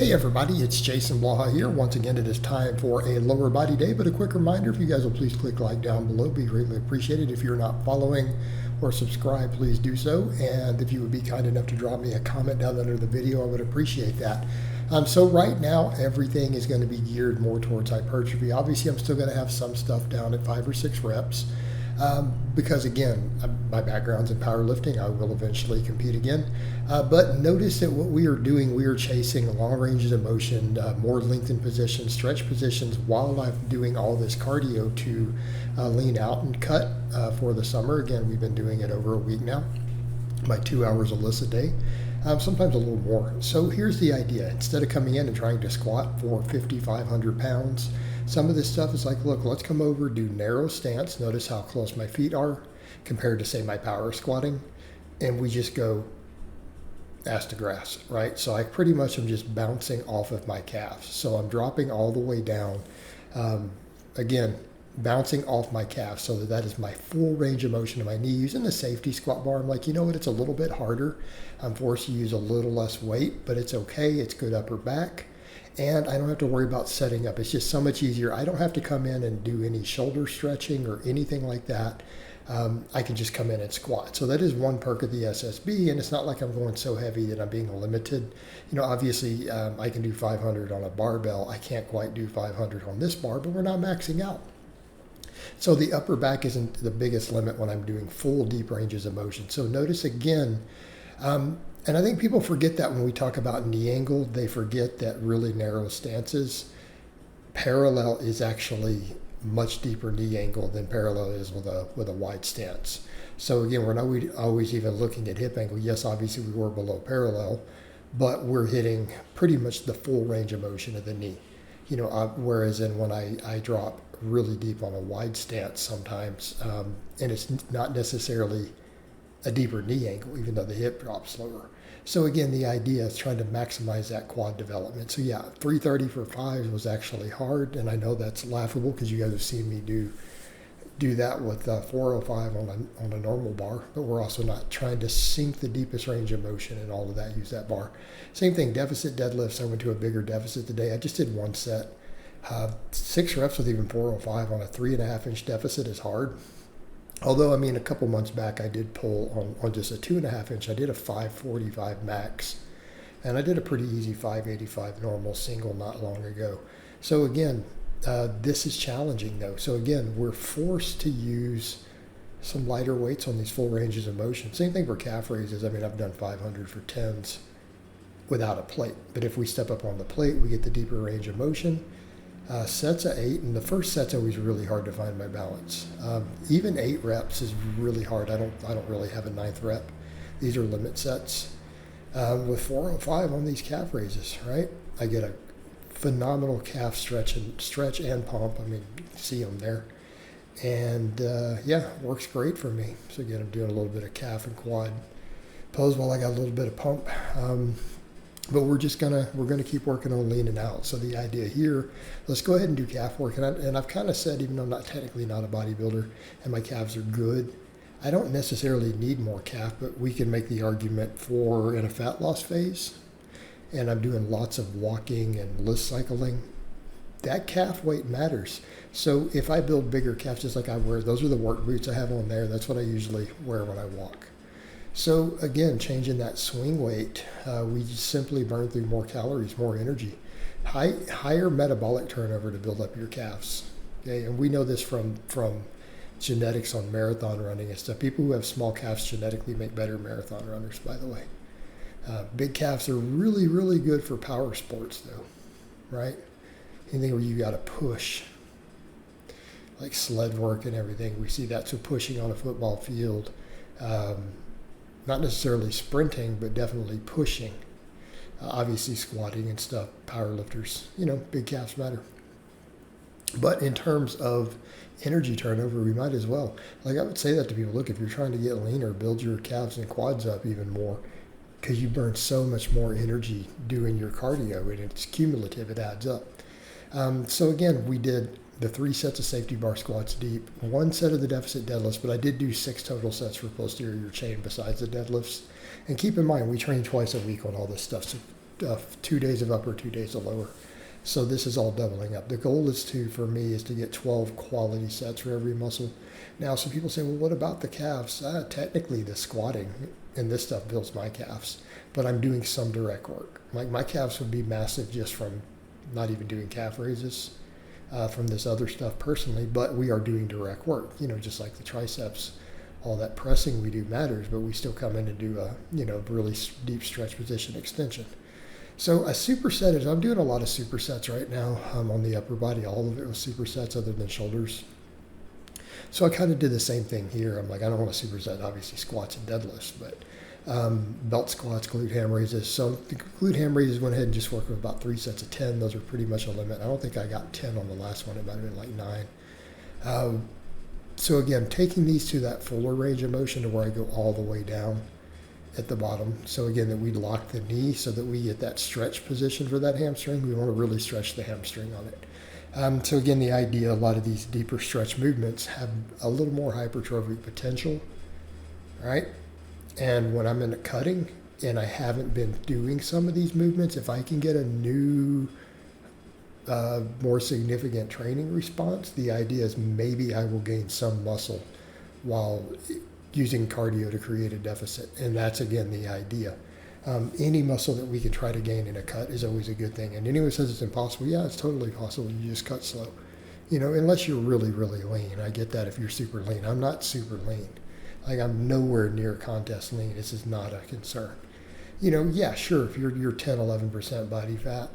Hey everybody, it's Jason Blaha here. Once again, it is time for a lower body day, but a quick reminder, if you guys will please click like down below, be greatly appreciated. If you're not following or subscribed, please do so. And if you would be kind enough to drop me a comment down under the video, I would appreciate that. So right now, everything is going to be geared more towards hypertrophy. Obviously, I'm still going to have some stuff down at 5 or 6 reps. Because again, my background's in powerlifting, I will eventually compete again. But notice that what we are doing, we are chasing long ranges of motion, more lengthened positions, stretch positions, while I'm doing all this cardio to lean out and cut for the summer. Again, we've been doing it over a week now, my 2 hours of lifts a day. Sometimes a little more. So here's the idea. Instead of coming in and trying to squat for 5,500 pounds, some of this stuff is like, look, let's come over, do narrow stance. Notice how close my feet are compared to, say, my power squatting. And we just go ass to grass, right? So I pretty much am just bouncing off of my calves. So I'm dropping all the way down. Again, bouncing off my calf so that is my full range of motion of my knee. Using the safety squat bar, I'm like, you know what, it's a little bit harder. I'm forced to use a little less weight, but it's okay. It's good upper back. And I don't have to worry about setting up. It's just so much easier. I don't have to come in and do any shoulder stretching or anything like that. I can just come in and squat. So that is one perk of the SSB, and it's not like I'm going so heavy that I'm being limited. You know, obviously I can do 500 on a barbell. I can't quite do 500 on this bar, but we're not maxing out. So the upper back isn't the biggest limit when I'm doing full deep ranges of motion. So notice again, and I think people forget that when we talk about knee angle, they forget that really narrow stances, parallel is actually much deeper knee angle than parallel is with a wide stance. So again, we're not always even looking at hip angle. Yes, obviously we were below parallel, but we're hitting pretty much the full range of motion of the knee. You know, whereas when I drop really deep on a wide stance sometimes, and it's not necessarily a deeper knee angle, even though the hip drops lower. So again, the idea is trying to maximize that quad development. So yeah, 330 for 5 was actually hard, and I know that's laughable because you guys have seen me do that with 405 on a normal bar, but we're also not trying to sink the deepest range of motion and all of that, use that bar. Same thing, deficit deadlifts. I went to a bigger deficit today. I just did one set. 6 reps with even 405 on a 3.5-inch deficit is hard. Although, I mean, a couple months back, I did pull on just a 2.5-inch. I did a 545 max, and I did a pretty easy 585 normal single not long ago. So again, this is challenging though. So again, we're forced to use some lighter weights on these full ranges of motion. Same thing for calf raises. I mean, I've done 500 for 10s without a plate. But if we step up on the plate, we get the deeper range of motion. Sets of 8, and the first set's always really hard to find my balance. Even 8 reps is really hard. I don't really have a 9th rep. These are limit sets. With 405 on these calf raises, right? I get a phenomenal calf stretch and pump. I mean, you see them there. And yeah, works great for me. So again, I'm doing a little bit of calf and quad pose while I got a little bit of pump. But we're gonna keep working on leaning out. So the idea here, let's go ahead and do calf work. And I've kind of said, even though I'm technically not a bodybuilder and my calves are good, I don't necessarily need more calf, but we can make the argument for in a fat loss phase, and I'm doing lots of walking and lift cycling, that calf weight matters. So if I build bigger calves, just like I wear, those are the work boots I have on there. That's what I usually wear when I walk. So again, changing that swing weight, we just simply burn through more calories, more energy, higher metabolic turnover to build up your calves. Okay, and we know this from genetics on marathon running and stuff. People who have small calves genetically make better marathon runners, by the way. Big calves are really, really good for power sports, though, right? Anything where you got to push, like sled work and everything. We see that. So pushing on a football field. Not necessarily sprinting, but definitely pushing. Obviously squatting and stuff, power lifters, you know, big calves matter. But in terms of energy turnover, we might as well. Like I would say that to people, look, if you're trying to get leaner, build your calves and quads up even more, because you burn so much more energy doing your cardio, and it's cumulative, it adds up. So again, we did the 3 sets of safety bar squats deep, 1 set of the deficit deadlifts, but I did do 6 total sets for posterior chain besides the deadlifts. And keep in mind, we train twice a week on all this stuff. So 2 days of upper, 2 days of lower. So this is all doubling up. The goal is for me, is to get 12 quality sets for every muscle. Now, some people say, well, what about the calves? Technically, the squatting and this stuff builds my calves, but I'm doing some direct work. Like my calves would be massive just from not even doing calf raises from this other stuff personally, but we are doing direct work, just like the triceps. All that pressing we do matters, but we still come in and do a, really deep stretch position extension. So a superset is, I'm doing a lot of supersets right now on the upper body. All of it was supersets other than shoulders. So I kind of did the same thing here. I'm like, I don't want to superset, obviously, squats and deadlifts, but belt squats, glute ham raises. So the glute ham raises went ahead and just worked with about 3 sets of 10. Those are pretty much a limit. I don't think I got 10 on the last one. It might have been like 9. So again, taking these to that fuller range of motion to where I go all the way down at the bottom. So again, that we lock the knee so that we get that stretch position for that hamstring. We want to really stretch the hamstring on it. So again, the idea, a lot of these deeper stretch movements have a little more hypertrophic potential, right? And when I'm in a cutting and I haven't been doing some of these movements, if I can get a new more significant training response, the idea is maybe I will gain some muscle while using cardio to create a deficit. And that's, again, the idea. Any muscle that we can try to gain in a cut is always a good thing. And anyone says it's impossible, yeah, it's totally possible. You just cut slow. Unless you're really, really lean. I get that if you're super lean. I'm not super lean. Like, I'm nowhere near contest lean. This is not a concern. Yeah, sure, if you're 10, 11% body fat,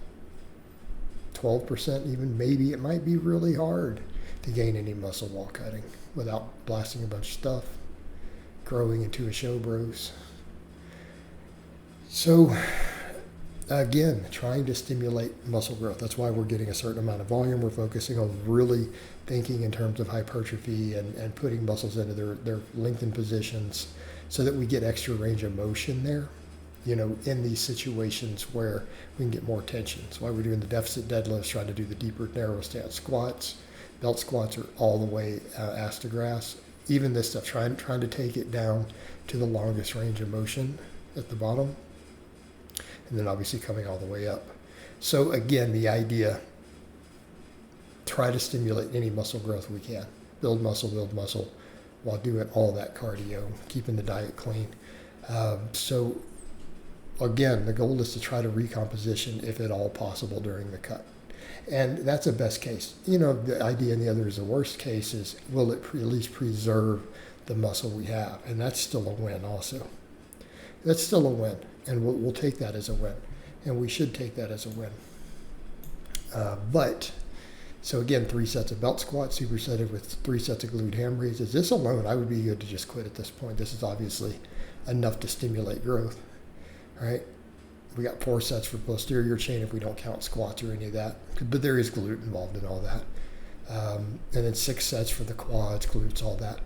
12% even, maybe it might be really hard to gain any muscle while cutting without blasting a bunch of stuff, growing into a show bros. So again, trying to stimulate muscle growth. That's why we're getting a certain amount of volume. We're focusing on really thinking in terms of hypertrophy and putting muscles into their lengthened positions so that we get extra range of motion there. In these situations where we can get more tension. That's why we're doing the deficit deadlifts, trying to do the deeper narrow stance squats. Belt squats are all the way ass to grass. Even this stuff, trying to take it down to the longest range of motion at the bottom. And then obviously coming all the way up. So again, the idea, try to stimulate any muscle growth we can. Build muscle while doing all that cardio, keeping the diet clean. So again, the goal is to try to recomposition, if at all possible, during the cut. And that's a best case. The idea, and the other is the worst case, is will it at least preserve the muscle we have? And that's still a win also. That's still a win. And we'll take that as a win. And we should take that as a win. So again, 3 sets of belt squats, supersetted with 3 sets of glute ham raises. This alone, I would be good to just quit at this point. This is obviously enough to stimulate growth. Right, we got 4 sets for posterior chain if we don't count squats or any of that, but there is glute involved in all that. And then 6 sets for the quads, glutes, all that,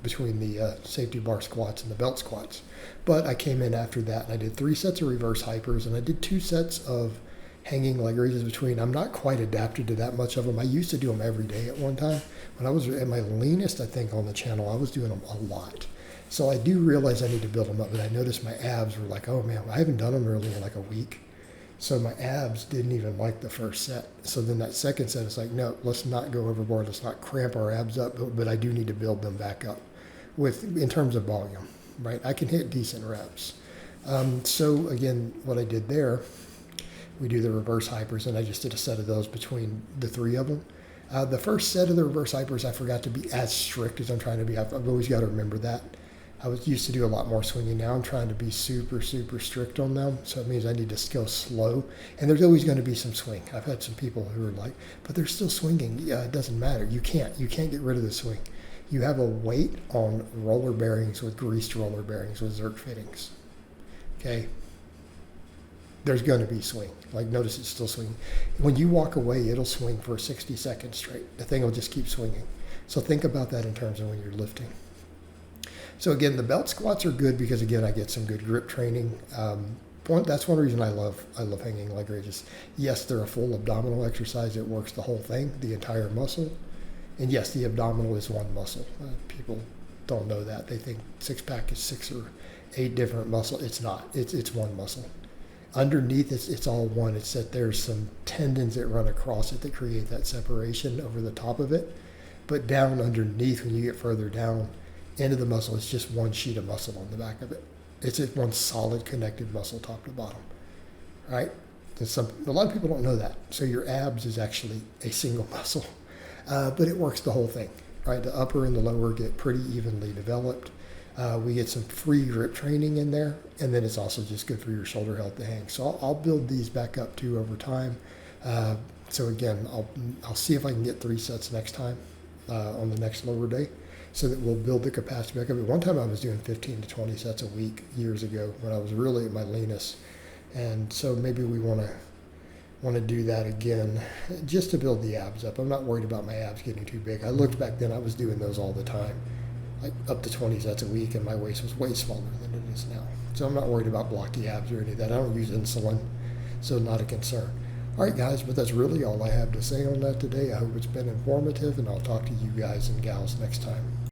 between the safety bar squats and the belt squats. But I came in after that and I did 3 sets of reverse hypers and I did 2 sets of hanging leg raises between. I'm not quite adapted to that much of them. I used to do them every day at one time. When I was at my leanest, I think, on the channel, I was doing them a lot. So I do realize I need to build them up, but I noticed my abs were like, oh man, I haven't done them really in like a week. So my abs didn't even like the first set. So then that second set is like, no, let's not go overboard. Let's not cramp our abs up, but I do need to build them back up in terms of volume, right? I can hit decent reps. So again, what I did there, we do the reverse hypers, and I just did a set of those between the 3 of them. The first set of the reverse hypers, I forgot to be as strict as I'm trying to be. I've always got to remember that. I used to do a lot more swinging. Now I'm trying to be super, super strict on them. So it means I need to go slow. And there's always going to be some swing. I've had some people who are like, but they're still swinging. Yeah, it doesn't matter. You can't get rid of the swing. You have a weight on roller bearings with greased roller bearings with Zerk fittings. Okay? There's going to be swing. Like, notice it's still swinging. When you walk away, it'll swing for 60 seconds straight. The thing will just keep swinging. So think about that in terms of when you're lifting. So again, the belt squats are good because, again, I get some good grip training. That's one reason I love hanging leg raises. Yes, they're a full abdominal exercise. It works the whole thing, the entire muscle. And yes, the abdominal is one muscle. People don't know that. They think 6-pack is 6 or 8 different muscles. It's not. It's one muscle. Underneath, it's all one. It's that there's some tendons that run across it that create that separation over the top of it. But down underneath, when you get further down into the muscle, it's just one sheet of muscle on the back of it. It's just one solid connected muscle, top to bottom, right? A lot of people don't know that. So your abs is actually a single muscle, but it works the whole thing, right? The upper and the lower get pretty evenly developed. We get some free grip training in there, and then it's also just good for your shoulder health to hang. So I'll build these back up too over time. So again, I'll see if I can get 3 sets next time on the next lower day, so that we'll build the capacity back up. At one time I was doing 15 to 20 sets a week years ago when I was really at my leanest. And so maybe we want to do that again just to build the abs up. I'm not worried about my abs getting too big. I looked back then, I was doing those all the time, like up to 20 sets a week, and my waist was way smaller than it is now. So I'm not worried about blocky abs or any of that. I don't use insulin, so not a concern. All right, guys, but that's really all I have to say on that today. I hope it's been informative, and I'll talk to you guys and gals next time.